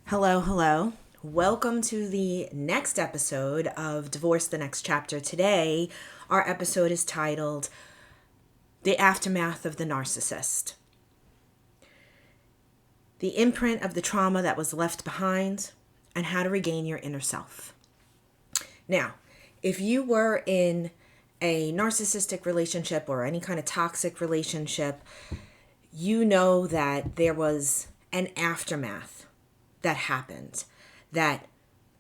Hello, hello. Welcome to the next episode of Divorce the Next Chapter. Today, our episode is titled The Aftermath of the Narcissist. The imprint of the trauma that was left behind and how to regain your inner self. Now, if you were in a narcissistic relationship or any kind of toxic relationship, you know that there was an aftermath that happened, that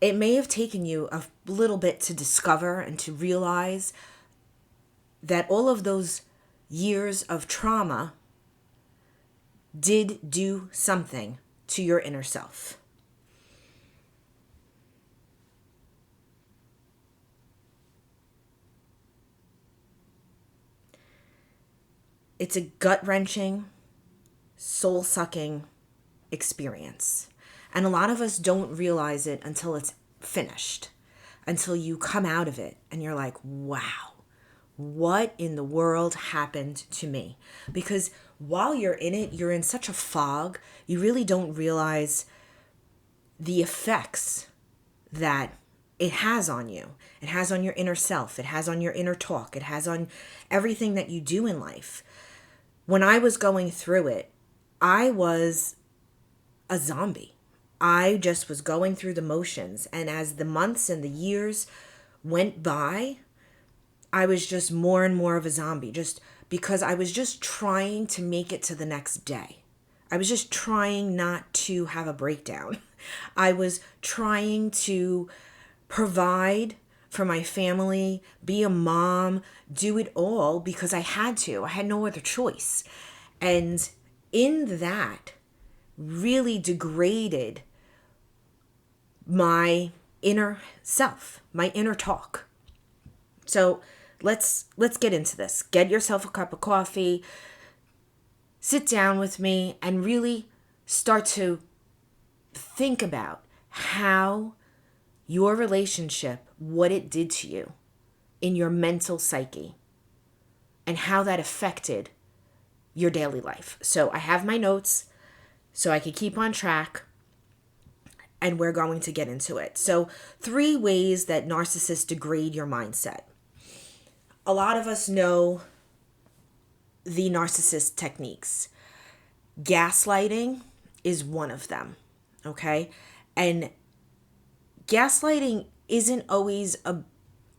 it may have taken you a little bit to discover and to realize that all of those years of trauma did do something to your inner self. It's a gut-wrenching, soul-sucking experience. And a lot of us don't realize it until it's finished, until you come out of it and you're like, wow, what in the world happened to me? Because while you're in it, you're in such a fog, you really don't realize the effects that it has on you. It has on your inner self. It has on your inner talk. It has on everything that you do in life. When I was going through it, I was a zombie. I just was going through the motions. And as the months and the years went by, I was just more and more of a zombie, just because I was just trying to make it to the next day. I was just trying not to have a breakdown. I was trying to provide for my family, be a mom, do it all because I had to. I had no other choice. And in that, really degraded my inner self, my inner talk. So let's get into this. Get yourself a cup of coffee, sit down with me, and really start to think about how your relationship, what it did to you in your mental psyche, and how that affected your daily life. So I have my notes so I could keep on track, and we're going to get into it. So 3 ways that narcissists degrade your mindset. A lot of us know the narcissist techniques. Gaslighting is one of them, okay? And gaslighting isn't always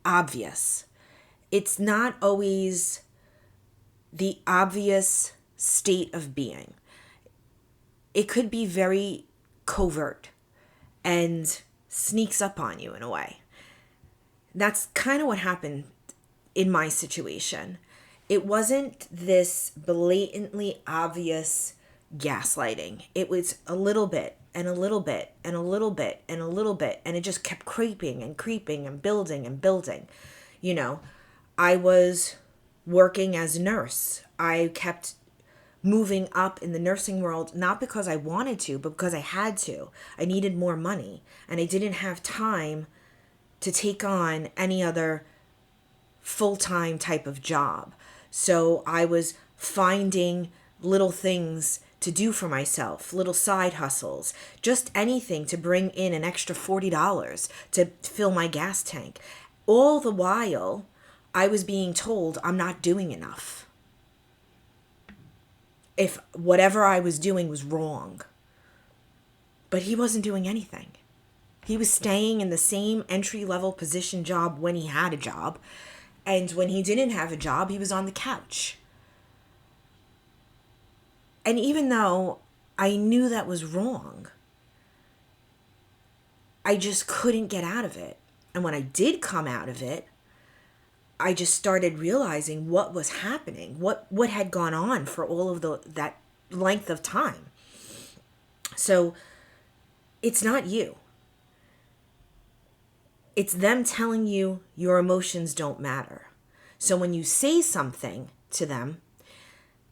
obvious. It's not always the obvious state of being. It could be very covert and sneaks up on you in a way. That's kind of what happened in my situation. It wasn't this blatantly obvious gaslighting. It was a little bit and a little bit and a little bit and a little bit, and it just kept creeping and creeping and building and building. You know, I was working as a nurse. I kept moving up in the nursing world, not because I wanted to, but because I had to. I needed more money, and I didn't have time to take on any other full-time type of job. So I was finding little things to do for myself, little side hustles, just anything to bring in an extra $40 to fill my gas tank. All the while, I was being told I'm not doing enough. If whatever I was doing was wrong. But he wasn't doing anything. He was staying in the same entry-level position job when he had a job. And when he didn't have a job, he was on the couch. And even though I knew that was wrong, I just couldn't get out of it. And when I did come out of it, I just started realizing what was happening, what had gone on for all of that length of time. So it's not you. It's them telling you your emotions don't matter. So when you say something to them,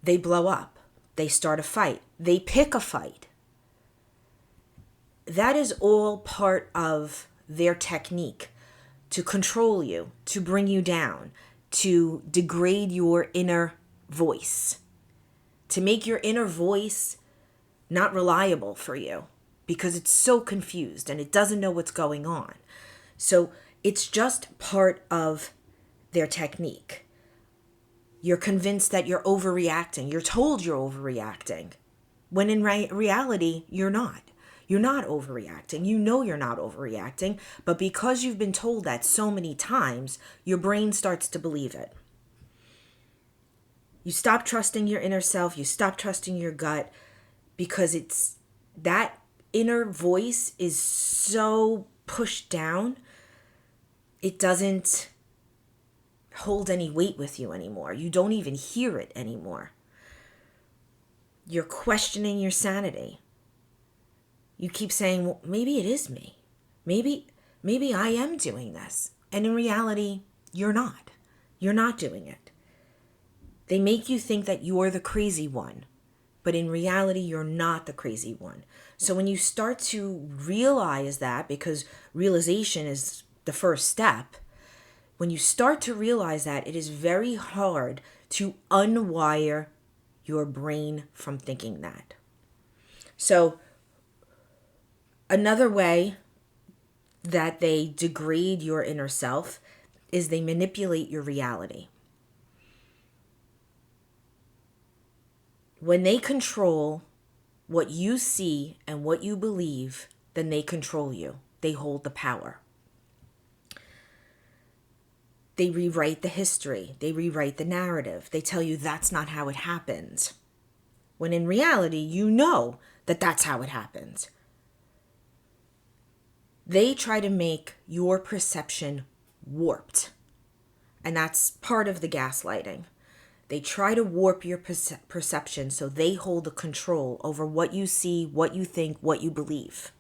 they blow up. They start a fight. They pick a fight. That is all part of their technique to control you, to bring you down, to degrade your inner voice, to make your inner voice not reliable for you. because it's so confused and it doesn't know what's going on. So it's just part of their technique. You're convinced that you're overreacting. You're told you're overreacting, when in reality, you're not. You're not overreacting. You know you're not overreacting, but because you've been told that so many times, your brain starts to believe it. You stop trusting your inner self. You stop trusting your gut, because it's that inner voice is so pushed down, it doesn't hold any weight with you anymore. You don't even hear it anymore. You're questioning your sanity. You keep saying, well, maybe it is me. Maybe I am doing this. And in reality, you're not. You're not doing it. They make you think that you're the crazy one, but in reality, you're not the crazy one. So when you start to realize that, because realization is the first step, when you start to realize that, it is very hard to unwire your brain from thinking that. So another way that they degrade your inner self is they manipulate your reality. When they control what you see and what you believe, then they control you. They hold the power. They rewrite the history. They rewrite the narrative. They tell you that's not how it happened. When in reality, you know that that's how it happened. They try to make your perception warped. And that's part of the gaslighting. They try to warp your perception so they hold the control over what you see, what you think, what you believe.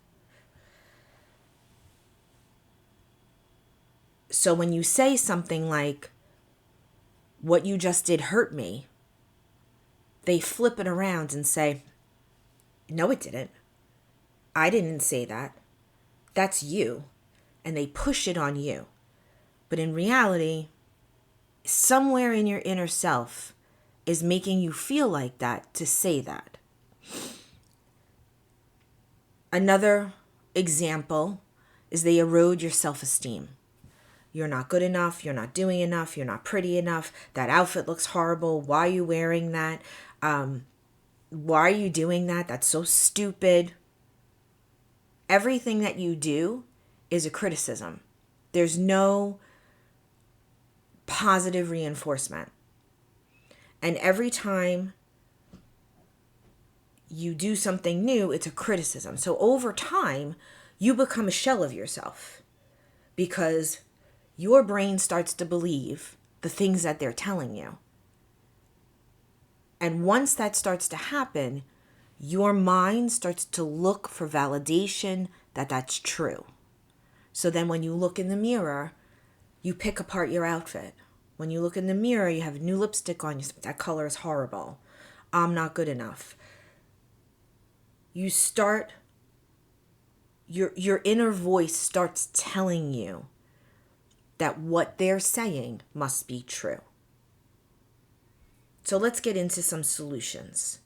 So when you say something like, what you just did hurt me, they flip it around and say, no, it didn't. I didn't say that. That's you. And they push it on you. But in reality, somewhere in your inner self is making you feel like that to say that. Another example is they erode your self-esteem. You're not good enough. You're not doing enough. You're not pretty enough. That outfit looks horrible. Why are you wearing that? Why are you doing that? That's so stupid. Everything that you do is a criticism. There's no positive reinforcement. And every time you do something new, it's a criticism. So over time, you become a shell of yourself, because your brain starts to believe the things that they're telling you. And once that starts to happen, your mind starts to look for validation that that's true. So then when you look in the mirror, you pick apart your outfit. When you look in the mirror, you have new lipstick on. That color is horrible. I'm not good enough. You start, your inner voice starts telling you that what they're saying must be true. So let's get into some solutions.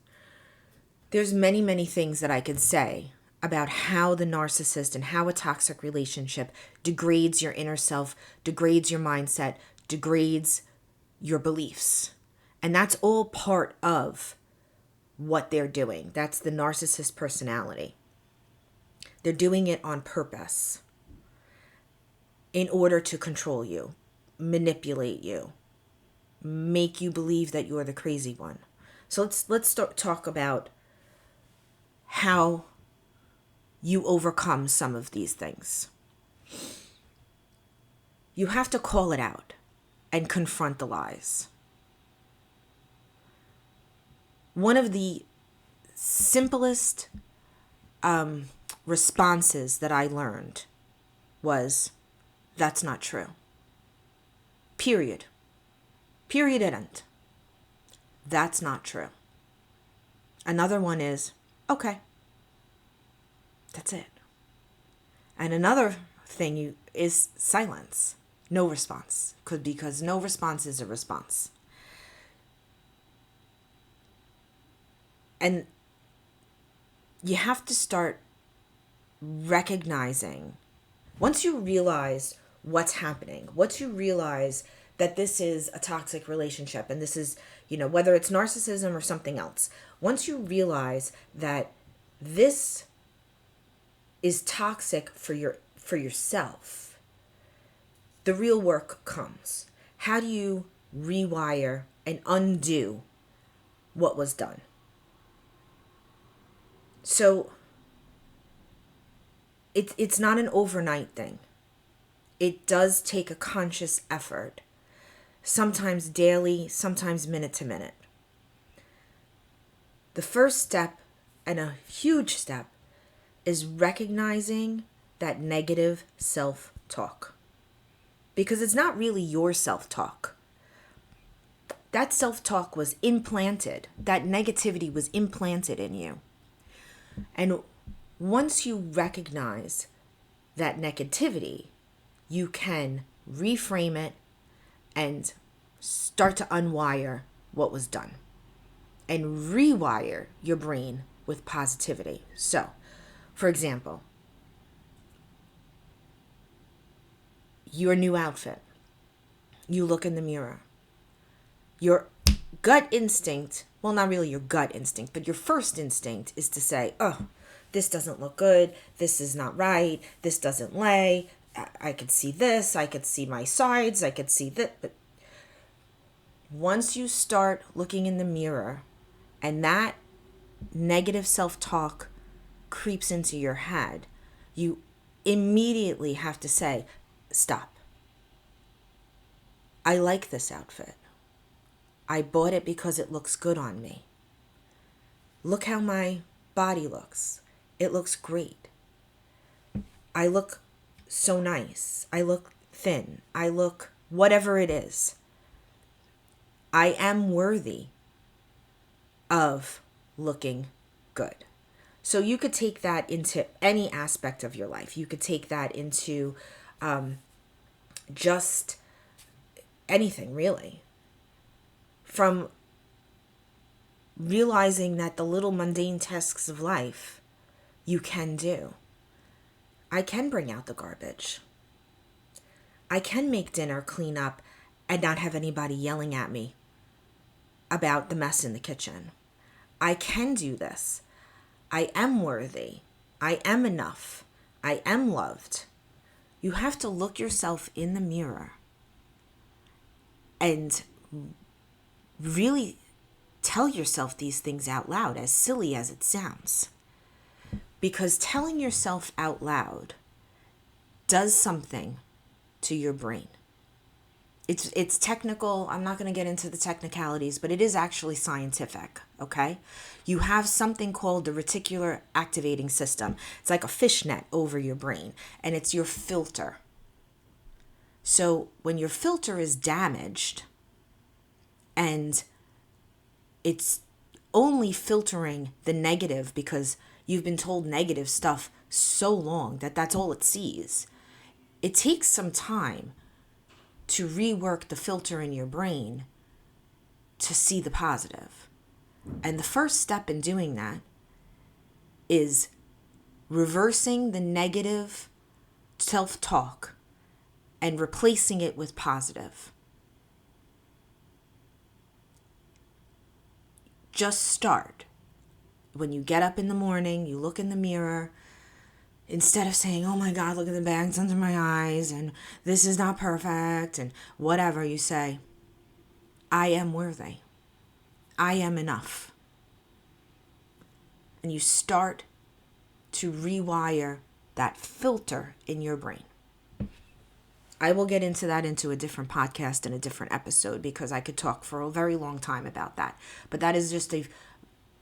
There's many, many things that I could say about how the narcissist and how a toxic relationship degrades your inner self, degrades your mindset, degrades your beliefs. And that's all part of what they're doing. That's the narcissist personality. They're doing it on purpose in order to control you, manipulate you, make you believe that you're the crazy one. So let's talk about how you overcome some of these things. You have to call it out and confront the lies. One of the simplest responses that I learned was, that's not true. Period. Period, end. That's not true. Another one is, okay. That's it. And another thing is silence. No response. Because no response is a response. And you have to start recognizing, once you realize what's happening, once you realize that this is a toxic relationship and this is, whether it's narcissism or something else, once you realize that this is toxic for yourself, the real work comes. How do you rewire and undo what was done? So it's not an overnight thing. It does take a conscious effort, sometimes daily, sometimes minute to minute. The first step, and a huge step, is recognizing that negative self-talk. Because it's not really your self-talk. That self-talk was implanted. That negativity was implanted in you. And once you recognize that negativity, you can reframe it and start to unwire what was done and rewire your brain with positivity. So, for example, your new outfit. You look in the mirror. Your gut instinct, well, not really your gut instinct, but your first instinct is to say, oh, this doesn't look good. This is not right. This doesn't lay. I could see this. I could see my sides. I could see that. But once you start looking in the mirror and that negative self-talk creeps into your head, you immediately have to say, stop. I like this outfit. I bought it because it looks good on me. Look how my body looks. It looks great. I look so nice. I look thin. I look whatever it is. I am worthy of looking good. So you could take that into any aspect of your life. You could take that into just anything, really. From realizing that the little mundane tasks of life you can do. I can bring out the garbage. I can make dinner, clean up, and not have anybody yelling at me about the mess in the kitchen. I can do this. I am worthy. I am enough. I am loved. You have to look yourself in the mirror and really tell yourself these things out loud, as silly as it sounds. Because telling yourself out loud does something to your brain. It's technical. I'm not going to get into the technicalities, but it is actually scientific, okay? You have something called the reticular activating system. It's like a fishnet over your brain, and it's your filter. So when your filter is damaged and it's only filtering the negative because you've been told negative stuff so long that that's all it sees, it takes some time to rework the filter in your brain to see the positive. And the first step in doing that is reversing the negative self-talk and replacing it with positive. Just start. When you get up in the morning, you look in the mirror, instead of saying, oh my God, look at the bags under my eyes and this is not perfect and whatever, you say, I am worthy. I am enough. And you start to rewire that filter in your brain. I will get into that into a different podcast and a different episode because I could talk for a very long time about that. But that is just a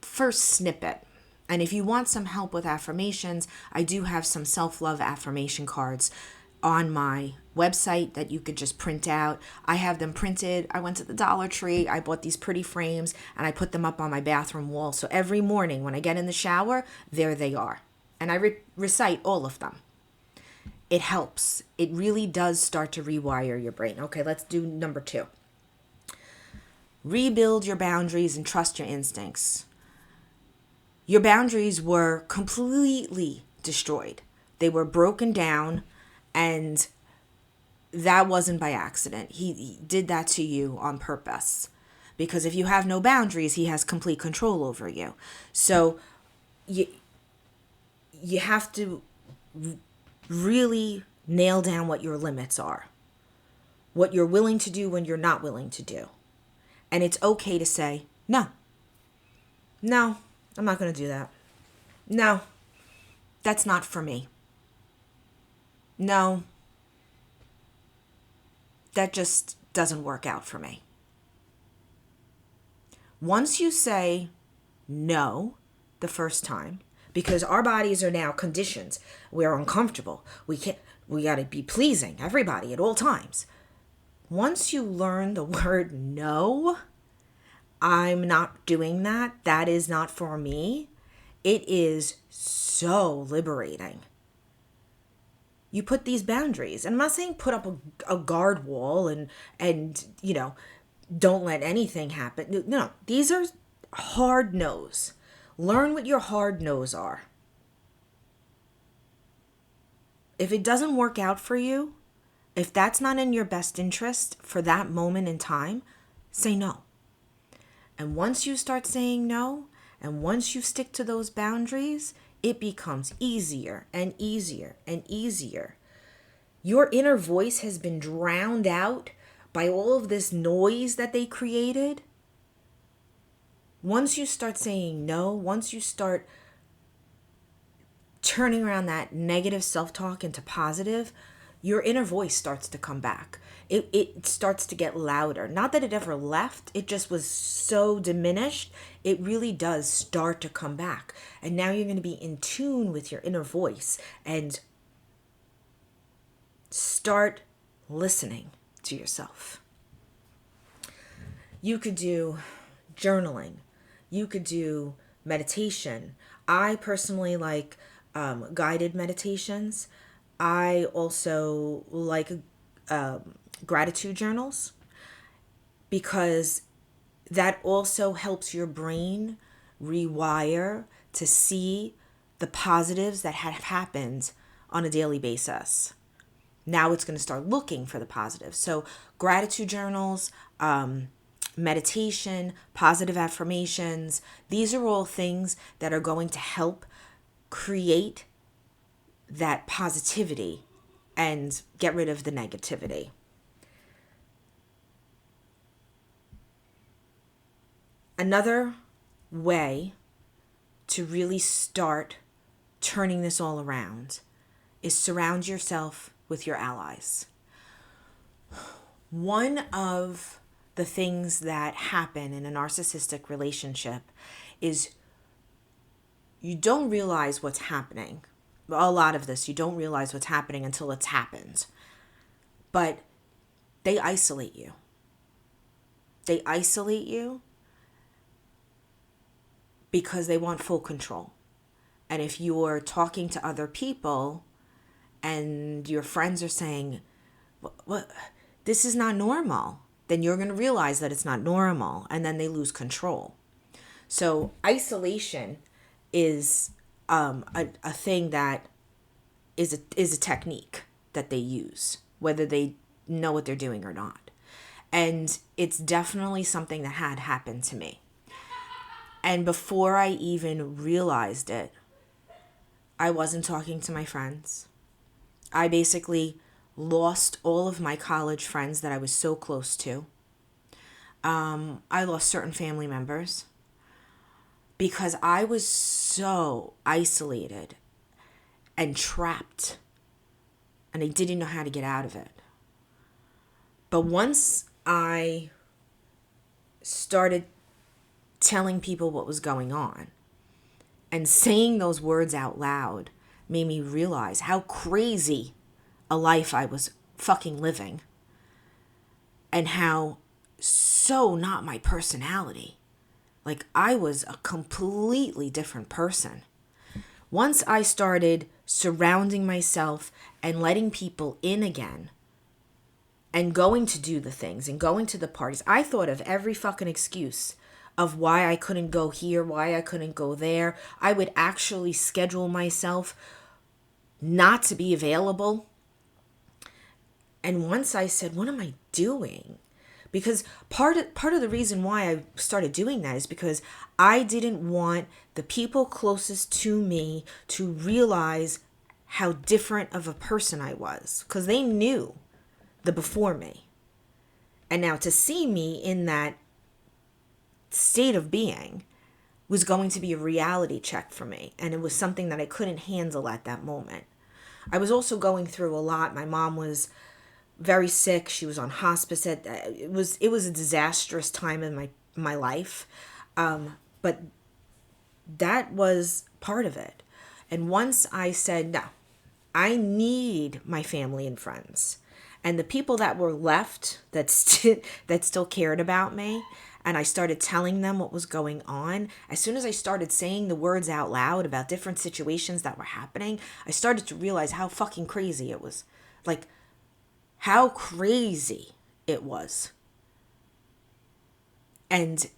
first snippet. And if you want some help with affirmations, I do have some self-love affirmation cards on my website that you could just print out. I have them printed. I went to the Dollar Tree. I bought these pretty frames and I put them up on my bathroom wall. So every morning when I get in the shower, there they are. And I recite all of them. It helps. It really does start to rewire your brain. Okay, let's do number 2. Rebuild your boundaries and trust your instincts. Your boundaries were completely destroyed. They were broken down, and that wasn't by accident. He did that to you on purpose. Because if you have no boundaries, he has complete control over you. So you have to really nail down what your limits are. What you're willing to do when you're not willing to do. And it's okay to say, no. No, I'm not going to do that. No, that's not for me. No, that just doesn't work out for me. Once you say no the first time, because our bodies are now conditioned, we're uncomfortable. We got to be pleasing everybody at all times. Once you learn the word no, I'm not doing that. That is not for me. It is so liberating. You put these boundaries. And I'm not saying put up a guard wall and don't let anything happen. No, these are hard no's. Learn what your hard no's are. If it doesn't work out for you, if that's not in your best interest for that moment in time, say no. And once you start saying no, and once you stick to those boundaries, it becomes easier and easier and easier. Your inner voice has been drowned out by all of this noise that they created. Once you start saying no, once you start turning around that negative self-talk into positive, your inner voice starts to come back. It starts to get louder. Not that it ever left. It just was so diminished. It really does start to come back. And now you're going to be in tune with your inner voice and start listening to yourself. You could do journaling. You could do meditation. I personally like guided meditations. I also like gratitude journals because that also helps your brain rewire to see the positives that have happened on a daily basis. Now it's going to start looking for the positives. So gratitude journals, meditation, positive affirmations, these are all things that are going to help create that positivity and get rid of the negativity. Another way to really start turning this all around is surround yourself with your allies. One of the things that happen in a narcissistic relationship is you don't realize what's happening. A lot of this, you don't realize what's happening until it's happened. But they isolate you. They isolate you because they want full control. And if you're talking to other people and your friends are saying, what, this is not normal, then you're going to realize that it's not normal, and then they lose control. So isolation is a thing that is a technique that they use, whether they know what they're doing or not. And it's definitely something that had happened to me. And before I even realized it, I wasn't talking to my friends. I basically lost all of my college friends that I was so close to. I lost certain family members because I was so isolated and trapped, and I didn't know how to get out of it. But once I started telling people what was going on and saying those words out loud made me realize how crazy a life I was fucking living and how so not my personality. Like, I was a completely different person. Once I started surrounding myself and letting people in again and going to do the things and going to the parties, I thought of every fucking excuse of why I couldn't go here, why I couldn't go there. I would actually schedule myself not to be available. And once I said, what am I doing? Because part of the reason why I started doing that is because I didn't want the people closest to me to realize how different of a person I was, because they knew the before me. And now to see me in that state of being was going to be a reality check for me. And it was something that I couldn't handle at that moment. I was also going through a lot. My mom was very sick. She was on hospice. It was a disastrous time in my life. But that was part of it. And once I said, no, I need my family and friends. And the people that were left that still cared about me, and I started telling them what was going on, as soon as I started saying the words out loud about different situations that were happening, I started to realize how fucking crazy it was. Like, how crazy it was. And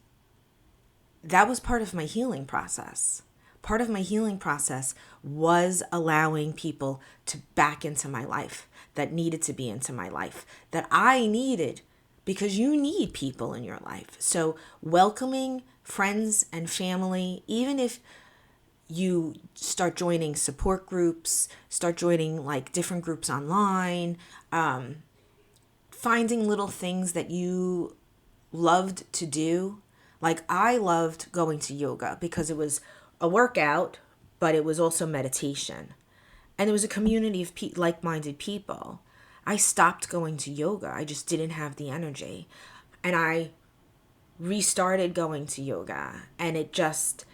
that was part of my healing process. Part of my healing process was allowing people to back into my life that needed to be into my life, that I needed, because you need people in your life. So welcoming friends and family, even if you start joining support groups, start joining like different groups online, finding little things that you loved to do. Like I loved going to yoga because it was a workout, but it was also meditation. And there was a community of like-minded people. I stopped going to yoga. I just didn't have the energy. And I restarted going to yoga, and it just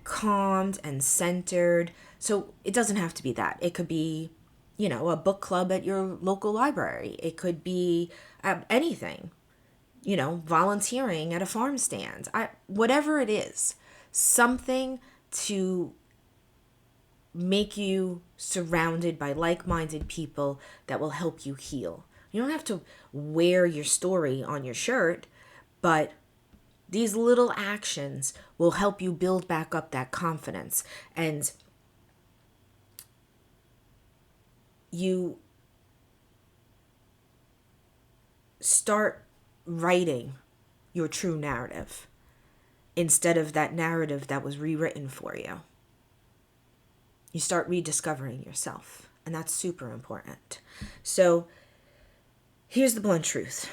calmed and centered. So it doesn't have to be that. It could be, a book club at your local library. It could be anything, volunteering at a farm stand. Whatever it is, something to make you surrounded by like-minded people that will help you heal. You don't have to wear your story on your shirt, but these little actions will help you build back up that confidence. And you start writing your true narrative instead of that narrative that was rewritten for you. You start rediscovering yourself, and that's super important. So here's the blunt truth.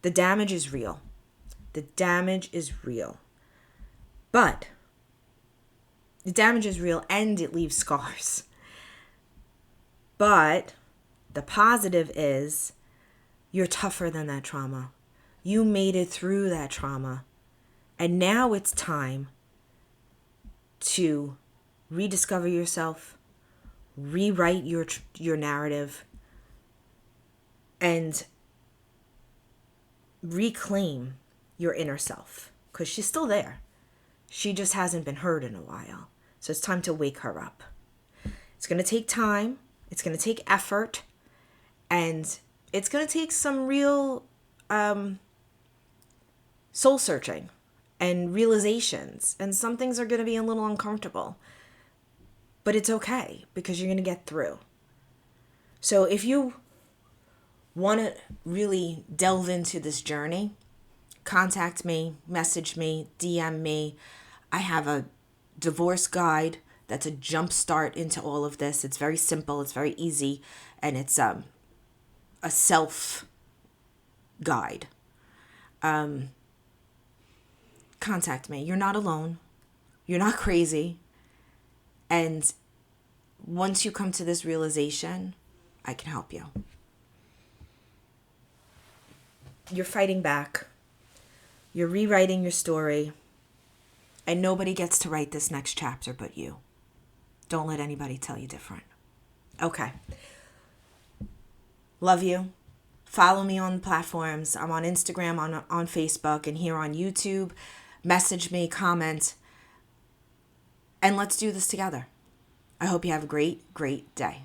The damage is real. The damage is real. But the damage is real and it leaves scars. But the positive is you're tougher than that trauma. You made it through that trauma. And now it's time to rediscover yourself, rewrite your narrative, and reclaim your inner self. Because she's still there. She just hasn't been heard in a while. So it's time to wake her up. It's going to take time. It's going to take effort. And it's going to take some real soul searching and realizations. And some things are going to be a little uncomfortable. But it's okay, because you're going to get through. So if you want to really delve into this journey, contact me, message me, DM me. I have a divorce guide that's a jump start into all of this. It's very simple, it's very easy, and it's a self guide. Contact me. You're not alone. You're not crazy. And once you come to this realization, I can help you. You're fighting back. You're rewriting your story. And nobody gets to write this next chapter but you. Don't let anybody tell you different. Okay. Love you. Follow me on platforms. I'm on Instagram, on Facebook, and here on YouTube. Message me, comment. And let's do this together. I hope you have a great, great day.